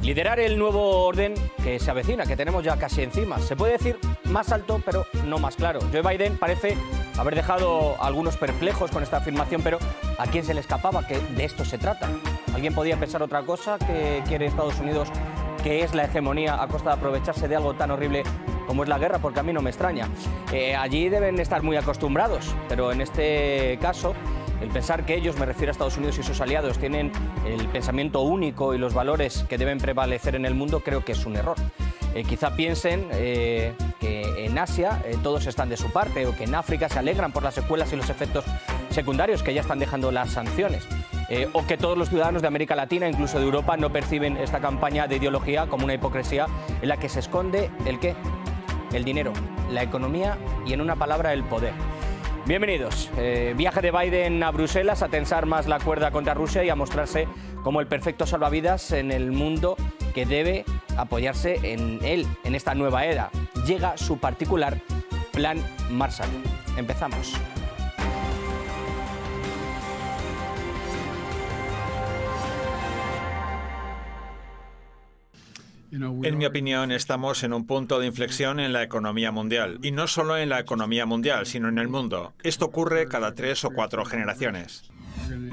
Liderar el nuevo orden que se avecina, que tenemos ya casi encima. Se puede decir más alto, pero no más claro. Joe Biden parece haber dejado a algunos perplejos con esta afirmación, pero ¿a quién se le escapaba que de esto se trata? ¿Alguien podía pensar otra cosa? ¿Que quiere Estados Unidos, que es la hegemonía, a costa de aprovecharse de algo tan horrible como es la guerra? Porque a mí no me extraña. Allí deben estar muy acostumbrados, pero en este caso, el pensar que ellos, me refiero a Estados Unidos y sus aliados, tienen el pensamiento único y los valores que deben prevalecer en el mundo, creo que es un error. Quizá piensen que en Asia todos están de su parte, o que en África se alegran por las secuelas y los efectos secundarios que ya están dejando las sanciones. O que todos los ciudadanos de América Latina, incluso de Europa, no perciben esta campaña de ideología como una hipocresía en la que se esconde ¿el qué? El dinero, la economía y, en una palabra, el poder. Bienvenidos. Viaje de Biden a Bruselas a tensar más la cuerda contra Rusia y a mostrarse como el perfecto salvavidas en el mundo que debe apoyarse en él, en esta nueva era. Llega su particular Plan Marshall. Empezamos. En mi opinión, estamos en un punto de inflexión en la economía mundial. Y no solo en la economía mundial, sino en el mundo. Esto ocurre cada 3 o 4 generaciones.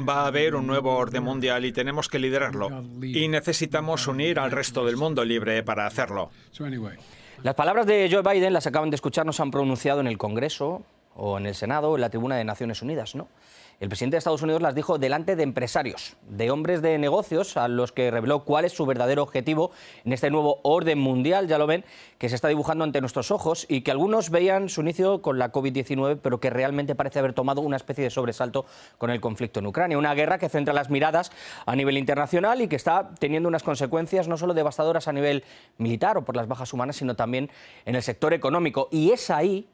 Va a haber un nuevo orden mundial y tenemos que liderarlo. Y necesitamos unir al resto del mundo libre para hacerlo. Las palabras de Joe Biden, las acaban de escuchar, no se han pronunciado en el Congreso o en el Senado o en la tribuna de Naciones Unidas, ¿no? El presidente de Estados Unidos las dijo delante de empresarios, de hombres de negocios, a los que reveló cuál es su verdadero objetivo en este nuevo orden mundial, ya lo ven, que se está dibujando ante nuestros ojos y que algunos veían su inicio con la COVID-19, pero que realmente parece haber tomado una especie de sobresalto con el conflicto en Ucrania. Una guerra que centra las miradas a nivel internacional y que está teniendo unas consecuencias no solo devastadoras a nivel militar o por las bajas humanas, sino también en el sector económico. Y es ahí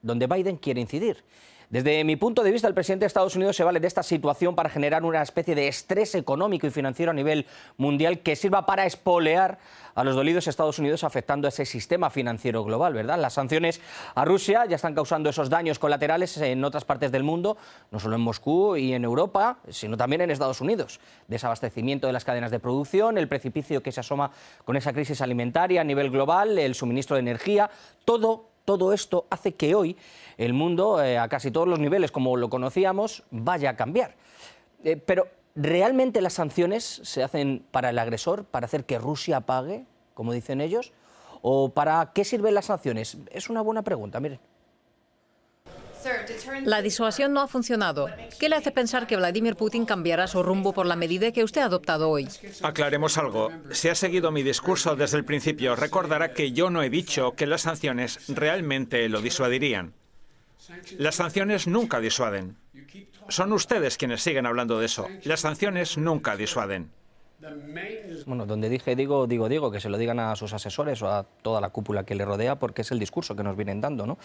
donde Biden quiere incidir. Desde mi punto de vista, el presidente de Estados Unidos se vale de esta situación para generar una especie de estrés económico y financiero a nivel mundial que sirva para espolear a los dolidos Estados Unidos, afectando a ese sistema financiero global, ¿verdad? Las sanciones a Rusia ya están causando esos daños colaterales en otras partes del mundo, no solo en Moscú y en Europa, sino también en Estados Unidos. Desabastecimiento de las cadenas de producción, el precipicio que se asoma con esa crisis alimentaria a nivel global, el suministro de energía, todo esto hace que hoy el mundo, a casi todos los niveles como lo conocíamos, vaya a cambiar. Pero ¿realmente las sanciones se hacen para el agresor, para hacer que Rusia pague, como dicen ellos? ¿O para qué sirven las sanciones? Es una buena pregunta, miren. La disuasión no ha funcionado. ¿Qué le hace pensar que Vladimir Putin cambiará su rumbo por la medida que usted ha adoptado hoy? Aclaremos algo. Si ha seguido mi discurso desde el principio, recordará que yo no he dicho que las sanciones realmente lo disuadirían. Las sanciones nunca disuaden. Son ustedes quienes siguen hablando de eso. Las sanciones nunca disuaden. Bueno, donde dije digo, que se lo digan a sus asesores o a toda la cúpula que le rodea, porque es el discurso que nos vienen dando, ¿no?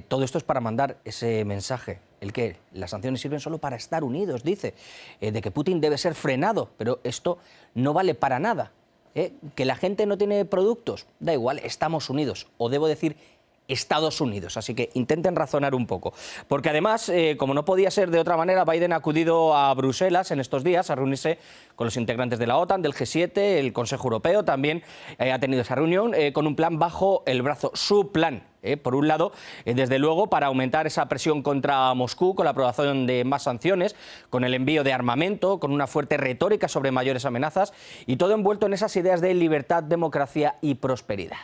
Todo esto es para mandar ese mensaje, el que las sanciones sirven solo para estar unidos, dice, de que Putin debe ser frenado, pero esto no vale para nada. Que la gente no tiene productos, da igual, estamos unidos, o debo decir Estados Unidos, así que intenten razonar un poco. Porque además, como no podía ser de otra manera, Biden ha acudido a Bruselas en estos días a reunirse con los integrantes de la OTAN, del G7, el Consejo Europeo, también ha tenido esa reunión con un plan bajo el brazo, su plan. Por un lado, desde luego, para aumentar esa presión contra Moscú, con la aprobación de más sanciones, con el envío de armamento, con una fuerte retórica sobre mayores amenazas, y todo envuelto en esas ideas de libertad, democracia y prosperidad.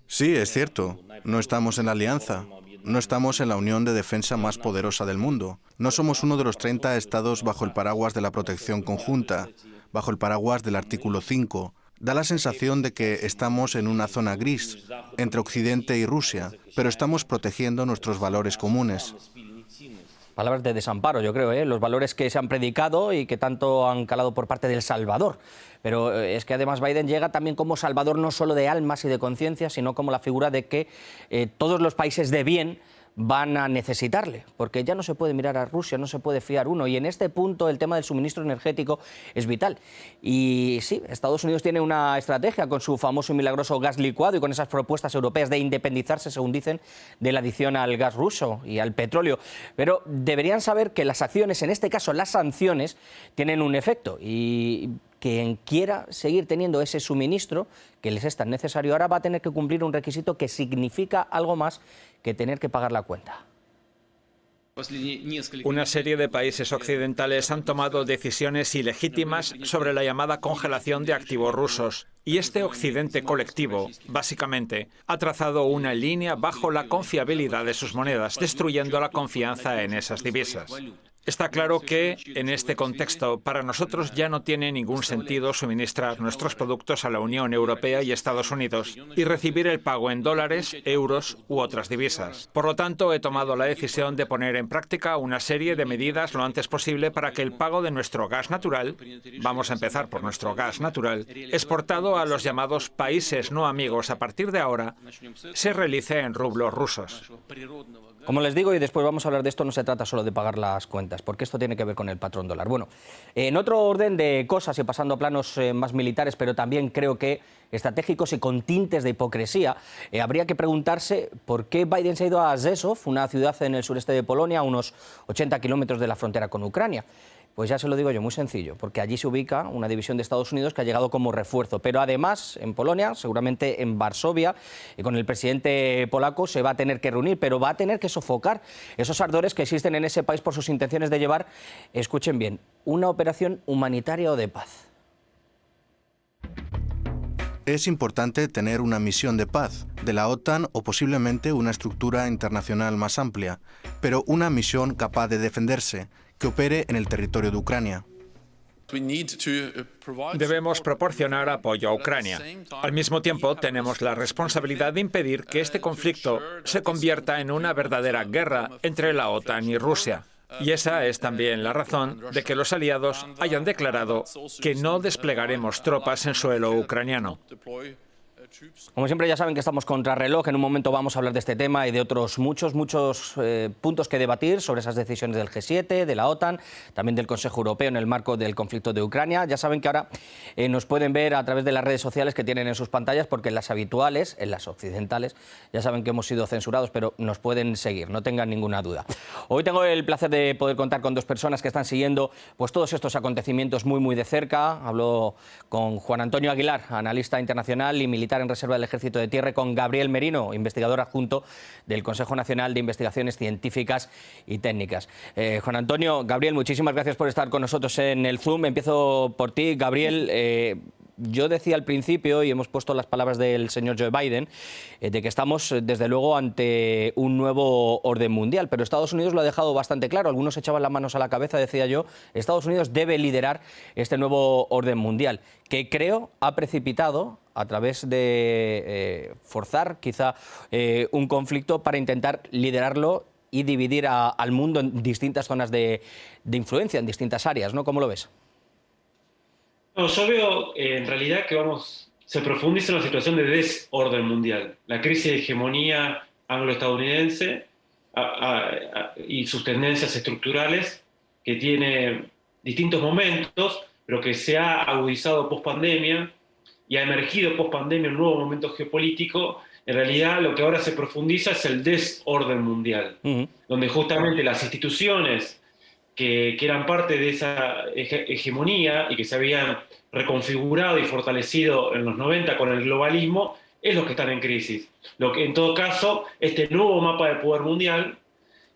Sí, es cierto. No estamos en la alianza. No estamos en la unión de defensa más poderosa del mundo. No somos uno de los 30 estados bajo el paraguas de la protección conjunta, bajo el paraguas del artículo 5. Da la sensación de que estamos en una zona gris entre Occidente y Rusia, pero estamos protegiendo nuestros valores comunes. Palabras de desamparo, yo creo, los valores que se han predicado y que tanto han calado por parte del Salvador. Pero es que además Biden llega también como salvador no solo de almas y de conciencia, sino como la figura de que todos los países de bien van a necesitarle, porque ya no se puede mirar a Rusia, no se puede fiar uno, y en este punto el tema del suministro energético es vital. Y sí, Estados Unidos tiene una estrategia con su famoso y milagroso gas licuado y con esas propuestas europeas de independizarse, según dicen, de la adicción al gas ruso y al petróleo, pero deberían saber que las acciones, en este caso las sanciones, tienen un efecto, y quien quiera seguir teniendo ese suministro que les es tan necesario ahora va a tener que cumplir un requisito que significa algo más que tener que pagar la cuenta. Una serie de países occidentales han tomado decisiones ilegítimas sobre la llamada congelación de activos rusos. Y este occidente colectivo, básicamente, ha trazado una línea bajo la confiabilidad de sus monedas, destruyendo la confianza en esas divisas. Está claro que, en este contexto, para nosotros ya no tiene ningún sentido suministrar nuestros productos a la Unión Europea y Estados Unidos y recibir el pago en dólares, euros u otras divisas. Por lo tanto, he tomado la decisión de poner en práctica una serie de medidas lo antes posible para que el pago de nuestro gas natural, vamos a empezar por nuestro gas natural, exportado a los llamados países no amigos a partir de ahora, se realice en rublos rusos. Como les digo, y después vamos a hablar de esto, no se trata solo de pagar las cuentas, porque esto tiene que ver con el patrón dólar. Bueno, en otro orden de cosas y pasando a planos más militares, pero también creo que estratégicos y con tintes de hipocresía, habría que preguntarse por qué Biden se ha ido a Rzeszów, una ciudad en el sureste de Polonia, a unos 80 kilómetros de la frontera con Ucrania. Pues ya se lo digo yo, muy sencillo, porque allí se ubica una división de Estados Unidos que ha llegado como refuerzo, pero además en Polonia, seguramente en Varsovia, y con el presidente polaco se va a tener que reunir, pero va a tener que sofocar esos ardores que existen en ese país por sus intenciones de llevar, escuchen bien, una operación humanitaria o de paz. Es importante tener una misión de paz de la OTAN o posiblemente una estructura internacional más amplia, pero una misión capaz de defenderse, que opere en el territorio de Ucrania. Debemos proporcionar apoyo a Ucrania. Al mismo tiempo, tenemos la responsabilidad de impedir que este conflicto se convierta en una verdadera guerra entre la OTAN y Rusia. Y esa es también la razón de que los aliados hayan declarado que no desplegaremos tropas en suelo ucraniano. Como siempre, ya saben que estamos contra reloj. En un momento vamos a hablar de este tema y de otros muchos puntos que debatir sobre esas decisiones del G7, de la OTAN, también del Consejo Europeo en el marco del conflicto de Ucrania. Ya saben que ahora nos pueden ver a través de las redes sociales que tienen en sus pantallas, porque en las habituales, en las occidentales, ya saben que hemos sido censurados, pero nos pueden seguir, no tengan ninguna duda. Hoy tengo el placer de poder contar con dos personas que están siguiendo pues todos estos acontecimientos muy de cerca. Hablo con Juan Antonio Aguilar, analista internacional y militar en reserva del Ejército de Tierra, con Gabriel Merino, investigador adjunto del Consejo Nacional de Investigaciones Científicas y Técnicas. Juan Antonio, Gabriel, muchísimas gracias por estar con nosotros en el Zoom. Empiezo por ti, Gabriel. Yo decía al principio, y hemos puesto las palabras del señor Joe Biden, de que estamos desde luego ante un nuevo orden mundial, pero Estados Unidos lo ha dejado bastante claro. Algunos echaban las manos a la cabeza, decía yo. Estados Unidos debe liderar este nuevo orden mundial, que creo ha precipitado a través de forzar quizá un conflicto para intentar liderarlo y dividir al mundo en distintas zonas de influencia, en distintas áreas, ¿no? ¿Cómo lo ves? No, yo veo en realidad que se profundiza en una situación de desorden mundial. La crisis de hegemonía anglo-estadounidense y sus tendencias estructurales, que tiene distintos momentos, pero que se ha agudizado post-pandemia y ha emergido post-pandemia un nuevo momento geopolítico. En realidad lo que ahora se profundiza es el desorden mundial, donde justamente las instituciones que eran parte de esa hegemonía y que se habían reconfigurado y fortalecido en los 90 con el globalismo, es lo que están en crisis. Lo que, en todo caso, este nuevo mapa de poder mundial,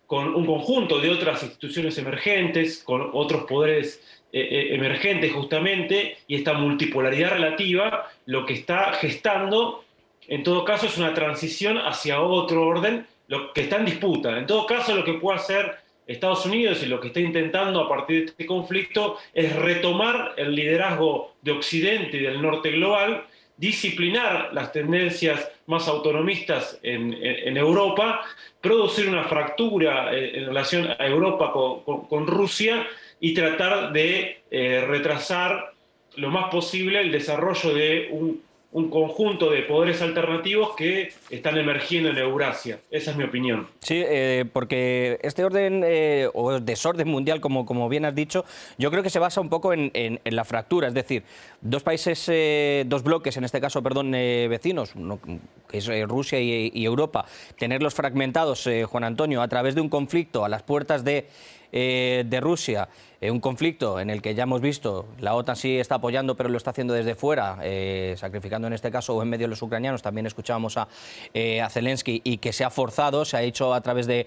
con un conjunto de otras instituciones emergentes, con otros poderes emergentes justamente, y esta multipolaridad relativa, lo que está gestando, en todo caso, es una transición hacia otro orden, lo que está en disputa. En todo caso, lo que puede hacer Estados Unidos y lo que está intentando a partir de este conflicto es retomar el liderazgo de Occidente y del norte global, disciplinar las tendencias más autonomistas en Europa, producir una fractura en relación a Europa con Rusia y tratar de retrasar lo más posible el desarrollo de un conjunto de poderes alternativos que están emergiendo en Eurasia. Esa es mi opinión. Sí, porque este orden o desorden mundial, como bien has dicho, yo creo que se basa un poco en la fractura. Es decir, dos países, dos bloques, en este caso, perdón, vecinos, uno que es Rusia y Europa, tenerlos fragmentados, Juan Antonio, a través de un conflicto a las puertas de Rusia, un conflicto en el que ya hemos visto, la OTAN sí está apoyando, pero lo está haciendo desde fuera, sacrificando en este caso o en medio de los ucranianos. También escuchábamos a Zelensky, y que se ha forzado, se ha hecho a través de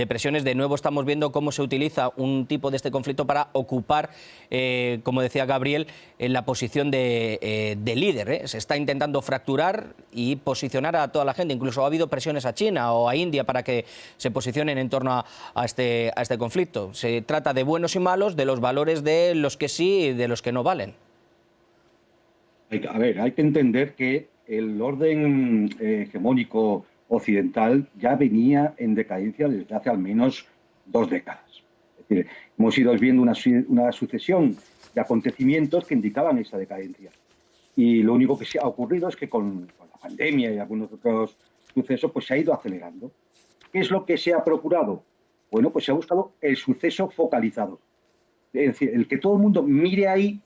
presiones. De nuevo estamos viendo cómo se utiliza un tipo de este conflicto para ocupar, como decía Gabriel, en la posición de líder. Se está intentando fracturar y posicionar a toda la gente. Incluso ha habido presiones a China o a India para que se posicionen en torno a este conflicto. Se trata de buenos y malos, de los valores de los que sí y de los que no valen. A ver, hay que entender que el orden hegemónico occidental ya venía en decadencia desde hace al menos 2 décadas. Es decir, hemos ido viendo una sucesión de acontecimientos que indicaban esa decadencia. Y lo único que se ha ocurrido es que con la pandemia y algunos otros sucesos, pues se ha ido acelerando. ¿Qué es lo que se ha procurado? Bueno, pues se ha buscado el suceso focalizado. Es decir, el que todo el mundo mire ahí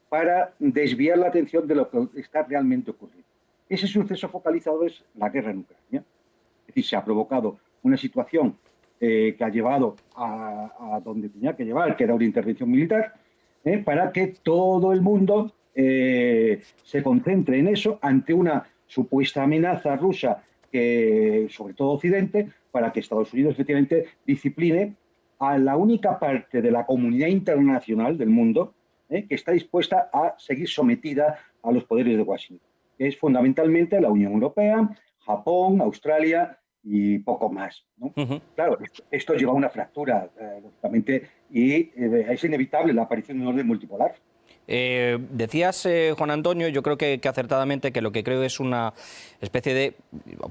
para desviar la atención de lo que está realmente ocurriendo. Ese suceso focalizado es la guerra en Ucrania. Es decir, se ha provocado una situación que ha llevado a donde tenía que llevar, que era una intervención militar, para que todo el mundo se concentre en eso ante una supuesta amenaza rusa, que, sobre todo Occidente, para que Estados Unidos efectivamente discipline a la única parte de la comunidad internacional del mundo que está dispuesta a seguir sometida a los poderes de Washington, que es fundamentalmente la Unión Europea, Japón, Australia y poco más, ¿no? Claro, esto lleva a una fractura, lógicamente, y es inevitable la aparición de un orden multipolar. Decías, Juan Antonio, yo creo que acertadamente, que lo que creo es una especie de,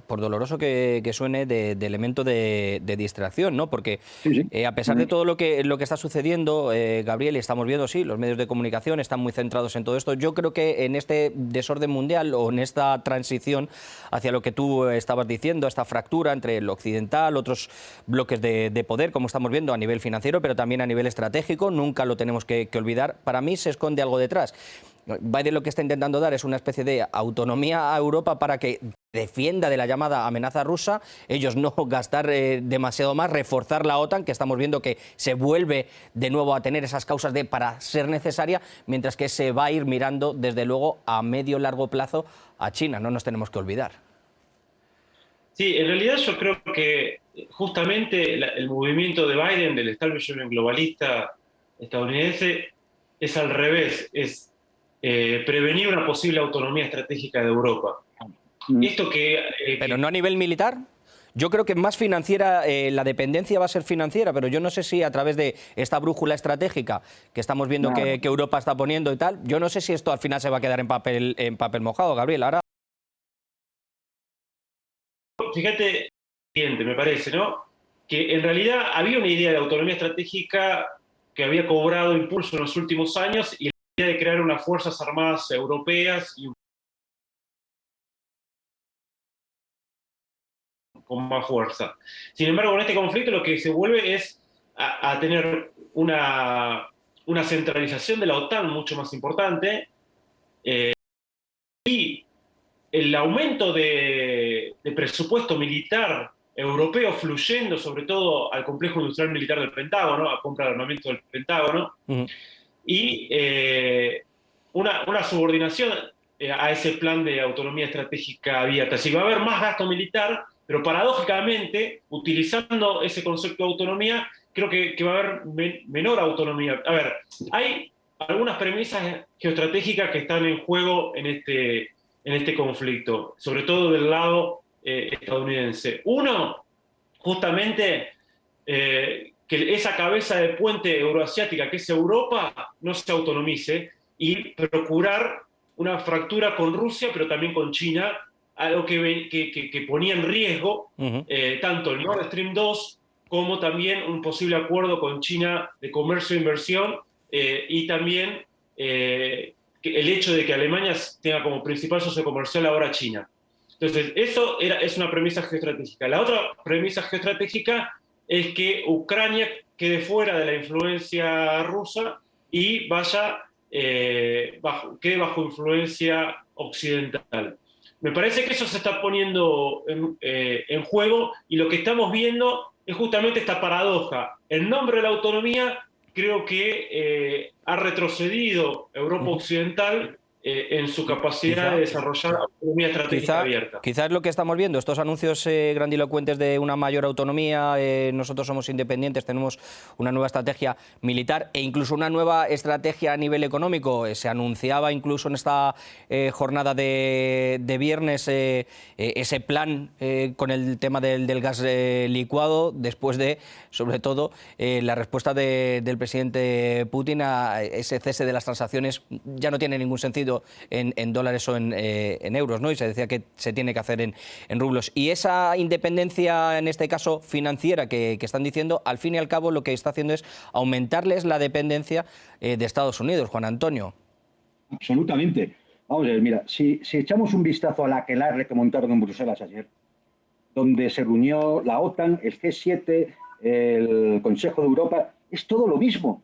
por doloroso que suene, de elemento de distracción, ¿no? Porque Sí. a pesar de todo lo que está sucediendo, Gabriel, y estamos viendo, sí, los medios de comunicación están muy centrados en todo esto, yo creo que en este desorden mundial o en esta transición hacia lo que tú estabas diciendo, esta fractura entre lo occidental, otros bloques de poder, como estamos viendo a nivel financiero, pero también a nivel estratégico, nunca lo tenemos que olvidar. Para mí se esconde algo detrás. Biden lo que está intentando dar es una especie de autonomía a Europa para que defienda de la llamada amenaza rusa, ellos no gastar demasiado más, reforzar la OTAN, que estamos viendo que se vuelve de nuevo a tener esas causas para ser necesaria, mientras que se va a ir mirando desde luego a medio largo plazo a China, no nos tenemos que olvidar. Sí, en realidad yo creo que justamente el movimiento de Biden, del establishment globalista estadounidense, es al revés, es prevenir una posible autonomía estratégica de Europa. Esto Pero no a nivel militar. Yo creo que más financiera, la dependencia va a ser financiera, pero yo no sé si a través de esta brújula estratégica que estamos viendo que Europa está poniendo y tal, yo no sé si esto al final se va a quedar en papel mojado, Gabriel. Ahora, fíjate, me parece, ¿no? Que en realidad había una idea de autonomía estratégica que había cobrado impulso en los últimos años, y la idea de crear unas fuerzas armadas europeas y con más fuerza. Sin embargo, en este conflicto lo que se vuelve es a tener una centralización de la OTAN mucho más importante, y el aumento de presupuesto militar europeo fluyendo sobre todo al complejo industrial militar del Pentágono, a compra de armamento del Pentágono, y una subordinación a ese plan de autonomía estratégica abierta. Así que va a haber más gasto militar, pero paradójicamente, utilizando ese concepto de autonomía, creo que va a haber menor autonomía. A ver, hay algunas premisas geoestratégicas que están en juego en este conflicto, sobre todo del lado estadounidense. Uno, justamente, que esa cabeza de puente euroasiática que es Europa no se autonomice, y procurar una fractura con Rusia, pero también con China, algo que ponía en riesgo tanto el Nord Stream 2 como también un posible acuerdo con China de comercio e inversión, y también que el hecho de que Alemania tenga como principal socio comercial ahora China. Entonces, eso es una premisa geoestratégica. La otra premisa geoestratégica es que Ucrania quede fuera de la influencia rusa y quede bajo influencia occidental. Me parece que eso se está poniendo en juego, y lo que estamos viendo es justamente esta paradoja. En nombre de la autonomía, creo que ha retrocedido Europa Occidental en su capacidad de desarrollar autonomía estratégica abierta. Quizás lo que estamos viendo, estos anuncios grandilocuentes de una mayor autonomía, nosotros somos independientes, tenemos una nueva estrategia militar e incluso una nueva estrategia a nivel económico. Se anunciaba incluso en esta jornada de viernes ese plan con el tema del gas licuado, después de, sobre todo, la respuesta del presidente Putin a ese cese de las transacciones. Ya no tiene ningún sentido en dólares o en euros, ¿no? Y se decía que se tiene que hacer en rublos. Y esa independencia, en este caso financiera, que están diciendo, al fin y al cabo lo que está haciendo es aumentarles la dependencia de Estados Unidos, Juan Antonio. Absolutamente. Vamos a ver, mira, si echamos un vistazo a la aquelarre que montaron en Bruselas ayer, donde se reunió la OTAN, el G7, el Consejo de Europa, es todo lo mismo.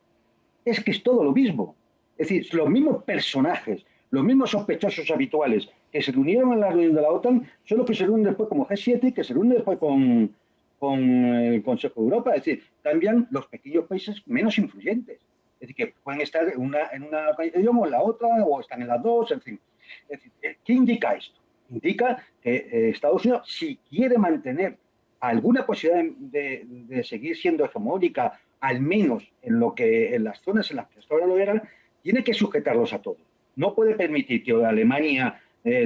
Es que es todo lo mismo. Es decir, los mismos personajes, los mismos sospechosos habituales que se reunieron en la reunión de la OTAN son los que se reúnen después como G7 y que se reúnen después con el Consejo de Europa. Es decir, cambian los pequeños países menos influyentes. Es decir, que pueden estar en una organización o en la otra, o están en las dos, en fin. Es decir, ¿qué indica esto? Indica que Estados Unidos, si quiere mantener alguna posibilidad de seguir siendo hegemónica, al menos en las zonas en las que hasta ahora lo eran, tiene que sujetarlos a todos. No puede permitir que Alemania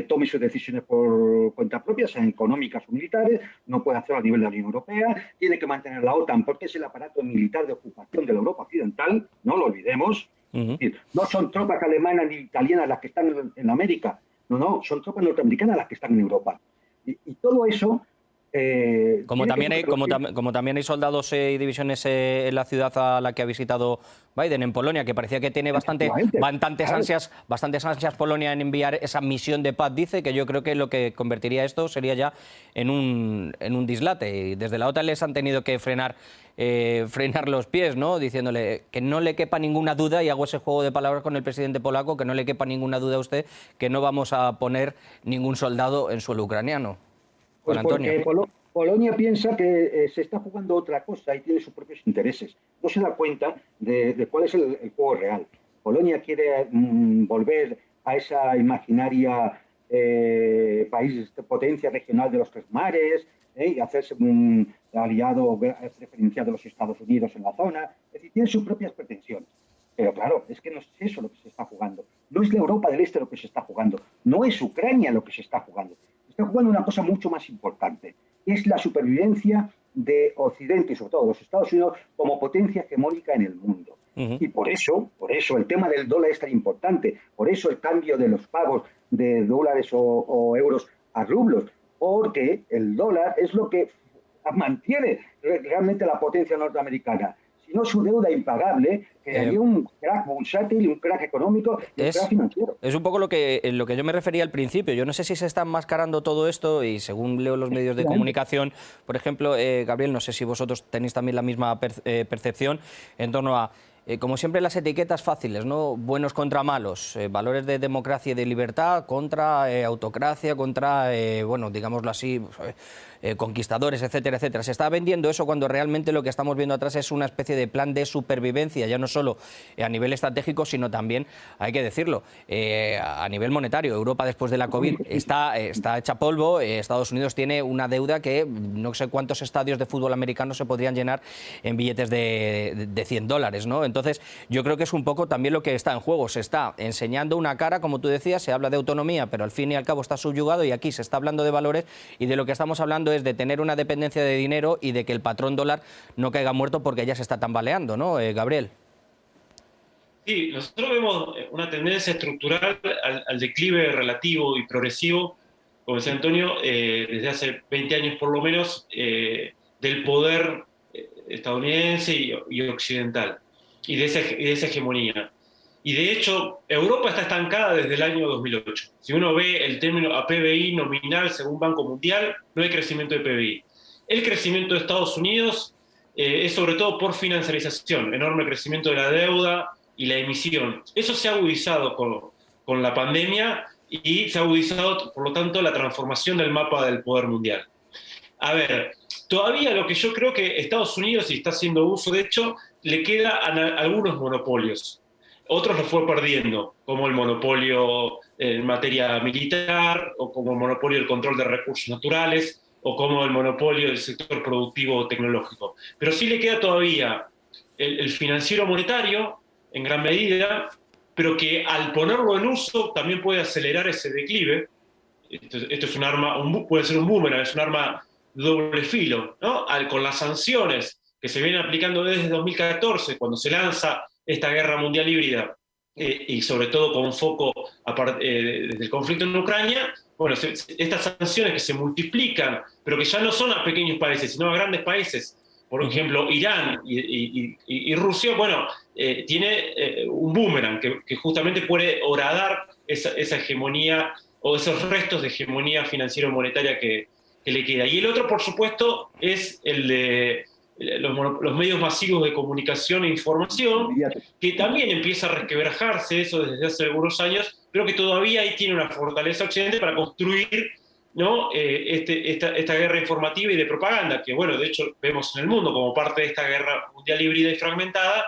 tome sus decisiones por cuenta propia, sean económicas o militares, no puede hacerlo a nivel de la Unión Europea, tiene que mantener la OTAN porque es el aparato militar de ocupación de la Europa occidental, no lo olvidemos. Es decir, no son tropas alemanas ni italianas las que están en América, no, son tropas norteamericanas las que están en Europa. Y todo eso... Como también hay soldados y divisiones en la ciudad a la que ha visitado Biden, en Polonia, que parecía que tiene bastantes ansias Polonia en enviar esa misión de paz. Dice que yo creo que lo que convertiría esto sería ya en un dislate. Y desde la OTAN les han tenido que frenar los pies, ¿no? Diciéndole que no le quepa ninguna duda, y hago ese juego de palabras con el presidente polaco, que no le quepa ninguna duda a usted que no vamos a poner ningún soldado en suelo ucraniano. Pues porque Polonia piensa que se está jugando otra cosa y tiene sus propios intereses. No se da cuenta de cuál es el juego real. Polonia quiere volver a esa imaginaria país de potencia regional de los tres mares y hacerse un aliado preferencial de los Estados Unidos en la zona. Es decir, tiene sus propias pretensiones. Pero claro, es que no es eso lo que se está jugando. No es la Europa del Este lo que se está jugando. No es Ucrania lo que se está jugando. Está jugando una cosa mucho más importante. Es la supervivencia de Occidente y sobre todo de los Estados Unidos como potencia hegemónica en el mundo. Y por eso el tema del dólar es tan importante. Por eso el cambio de los pagos de dólares o euros a rublos. Porque el dólar es lo que mantiene realmente la potencia norteamericana. Sino su deuda impagable, que hay un crack bursátil, un crack económico y un crack financiero. Es un poco lo que yo me refería al principio. Yo no sé si se está enmascarando todo esto, y según leo los medios de comunicación, por ejemplo, Gabriel, no sé si vosotros tenéis también la misma percepción en torno a, como siempre, las etiquetas fáciles, ¿no? Buenos contra malos, valores de democracia y de libertad contra autocracia, contra, bueno, digámoslo así, conquistadores, etcétera, etcétera. Se está vendiendo eso cuando realmente lo que estamos viendo atrás es una especie de plan de supervivencia, ya no solo a nivel estratégico, sino también, hay que decirlo, a nivel monetario. Europa, después de la COVID, está hecha polvo. Estados Unidos tiene una deuda que no sé cuántos estadios de fútbol americano se podrían llenar en billetes de $100, ¿no? Entonces, yo creo que es un poco también lo que está en juego. Se está enseñando una cara, como tú decías, se habla de autonomía, pero al fin y al cabo está subyugado, y aquí se está hablando de valores, y de lo que estamos hablando es de tener una dependencia de dinero y de que el patrón dólar no caiga muerto porque ya se está tambaleando, ¿no, Gabriel? Sí, nosotros vemos una tendencia estructural al declive relativo y progresivo, como decía Antonio, desde hace 20 años por lo menos, del poder estadounidense y occidental, y de esa hegemonía. Y de hecho, Europa está estancada desde el año 2008. Si uno ve el término a PBI nominal según Banco Mundial, no hay crecimiento de PBI. El crecimiento de Estados Unidos es sobre todo por financiarización, enorme crecimiento de la deuda y la emisión. Eso se ha agudizado con la pandemia y se ha agudizado, por lo tanto, la transformación del mapa del poder mundial. A ver, todavía lo que yo creo que Estados Unidos, y está haciendo uso, de hecho, le quedan algunos monopolios. Otros los fue perdiendo, como el monopolio en materia militar, o como el monopolio del control de recursos naturales, o como el monopolio del sector productivo tecnológico. Pero sí le queda todavía el financiero monetario, en gran medida, pero que al ponerlo en uso también puede acelerar ese declive. Esto es un arma, puede ser un boomerang, es un arma de doble filo, ¿no? Con las sanciones que se vienen aplicando desde 2014, cuando se lanza esta guerra mundial híbrida, y sobre todo con foco desde el conflicto en Ucrania, bueno, estas sanciones que se multiplican, pero que ya no son a pequeños países, sino a grandes países, por ejemplo, Irán y Rusia, bueno, tiene un boomerang que justamente puede horadar esa hegemonía o esos restos de hegemonía financiero-monetaria que le queda. Y el otro, por supuesto, es el de los medios masivos de comunicación e información, que también empieza a resquebrajarse eso desde hace algunos años, pero que todavía ahí tiene una fortaleza Occidente para construir, ¿no? esta guerra informativa y de propaganda, que bueno, de hecho vemos en el mundo como parte de esta guerra mundial híbrida y fragmentada,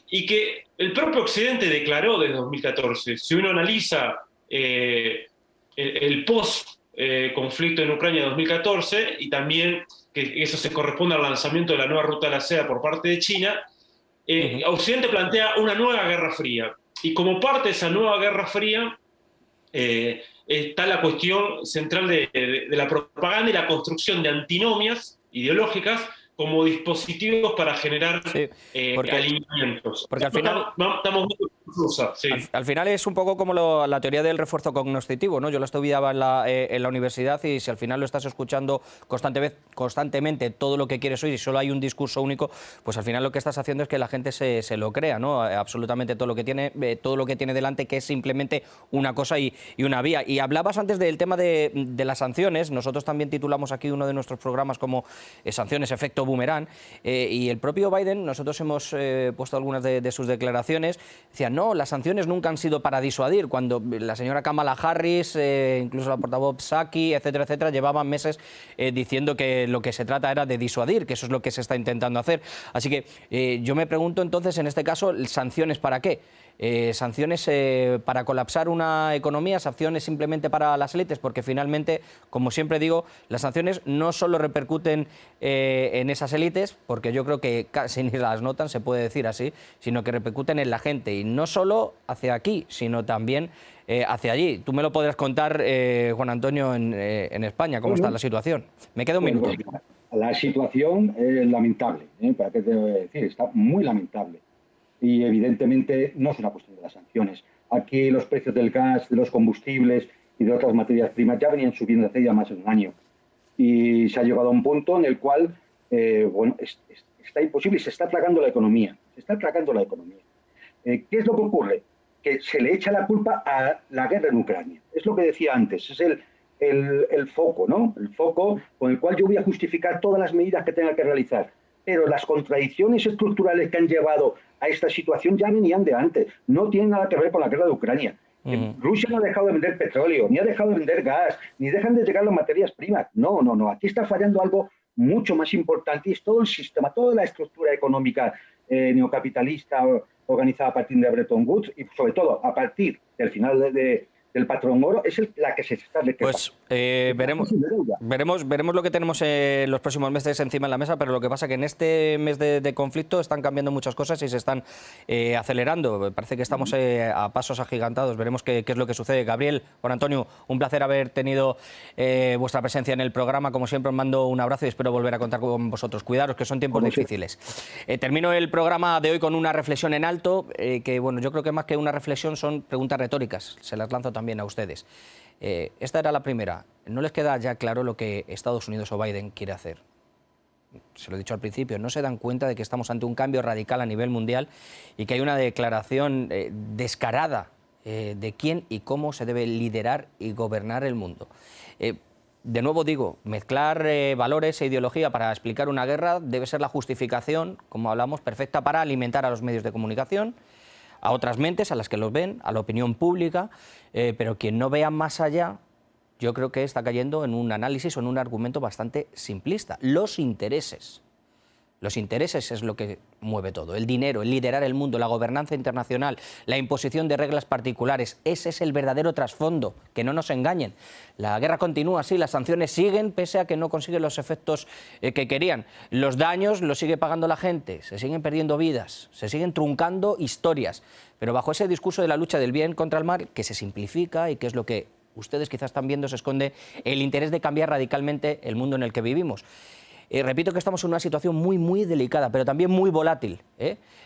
y que el propio Occidente declaró desde 2014. Si uno analiza el post-conflicto en Ucrania de 2014, y también que eso se corresponde al lanzamiento de la nueva ruta de la seda por parte de China, Occidente plantea una nueva guerra fría. Y como parte de esa nueva guerra fría está la cuestión central de la propaganda y la construcción de antinomias ideológicas como dispositivos para generar alineamientos. Porque al final estamos muy confusos, sí. Al final es un poco como la teoría del refuerzo cognoscitivo, ¿no? Yo la estudiaba en la universidad, y si al final lo estás escuchando constantemente todo lo que quieres oír y solo hay un discurso único, pues al final lo que estás haciendo es que la gente se lo crea, ¿no? Absolutamente todo lo que tiene delante, que es simplemente una cosa y una vía. Y hablabas antes del tema de las sanciones. Nosotros también titulamos aquí uno de nuestros programas como sanciones, efecto boomerang, y el propio Biden, nosotros hemos puesto algunas de sus declaraciones, decía, no, las sanciones nunca han sido para disuadir, cuando la señora Kamala Harris, incluso la portavoz Psaki, etcétera, etcétera, llevaban meses diciendo que lo que se trata era de disuadir, que eso es lo que se está intentando hacer. Así que yo me pregunto entonces, en este caso, ¿sanciones para qué? Sanciones para colapsar una economía, sanciones simplemente para las élites, porque finalmente, como siempre digo, las sanciones no solo repercuten en esas élites, porque yo creo que casi ni las notan, se puede decir así, sino que repercuten en la gente, y no solo hacia aquí, sino también hacia allí. Tú me lo podrás contar, Juan Antonio, en España, cómo está la situación. Me queda un minuto. Pues, la situación es lamentable, ¿para qué te voy a decir? Está muy lamentable. Y evidentemente no es una cuestión de las sanciones. Aquí los precios del gas, de los combustibles y de otras materias primas ya venían subiendo hace ya más de un año. Y se ha llegado a un punto en el cual, bueno, está imposible y se está atracando la economía. Se está atracando la economía. ¿Qué es lo que ocurre? Que se le echa la culpa a la guerra en Ucrania. Es lo que decía antes, es el foco, ¿no? El foco con el cual yo voy a justificar todas las medidas que tenga que realizar. Pero las contradicciones estructurales que han llevado a esta situación ya venían de antes. No tienen nada que ver con la guerra de Ucrania. Rusia no ha dejado de vender petróleo, ni ha dejado de vender gas, ni dejan de llegar las materias primas. No. Aquí está fallando algo mucho más importante, y es todo el sistema, toda la estructura económica neocapitalista organizada a partir de Bretton Woods, y sobre todo a partir del final del patrón oro, es la que se está requeriendo. Pues veremos lo que tenemos en los próximos meses encima de la mesa, pero lo que pasa es que en este mes de conflicto están cambiando muchas cosas y se están acelerando. Parece que estamos a pasos agigantados. Veremos qué es lo que sucede. Gabriel, Juan Antonio, un placer haber tenido vuestra presencia en el programa. Como siempre, os mando un abrazo y espero volver a contar con vosotros. Cuidaros, que son tiempos difíciles. Termino el programa de hoy con una reflexión en alto, que bueno, yo creo que más que una reflexión son preguntas retóricas. Se las lanzo también a ustedes. Esta era la primera. ¿No les queda ya claro lo que Estados Unidos o Biden quiere hacer? se lo he dicho al principio, no se dan cuenta de que estamos ante un cambio radical a nivel mundial y que hay una declaración descarada de quién y cómo se debe liderar y gobernar el mundo. De nuevo digo, mezclar valores e ideología para explicar una guerra debe ser la justificación, como hablamos, perfecta para alimentar a los medios de comunicación, a otras mentes, a las que los ven, a la opinión pública, pero quien no vea más allá, yo creo que está cayendo en un análisis o en un argumento bastante simplista. Los intereses es lo que mueve todo. El dinero, el liderar el mundo, la gobernanza internacional, la imposición de reglas particulares. Ese es el verdadero trasfondo, que no nos engañen. La guerra continúa, sí, las sanciones siguen pese a que no consiguen los efectos que querían. Los daños los sigue pagando la gente, se siguen perdiendo vidas, se siguen truncando historias. Pero bajo ese discurso de la lucha del bien contra el mal, que se simplifica y que es lo que ustedes quizás están viendo, se esconde el interés de cambiar radicalmente el mundo en el que vivimos. Repito que estamos en una situación muy delicada, pero también muy volátil.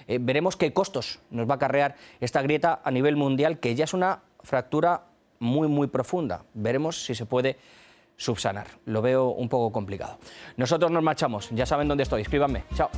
Veremos qué costos nos va a acarrear esta grieta a nivel mundial, que ya es una fractura muy profunda. Veremos si se puede subsanar. Lo veo un poco complicado. Nosotros nos marchamos. Ya saben dónde estoy. Escríbanme. Chao.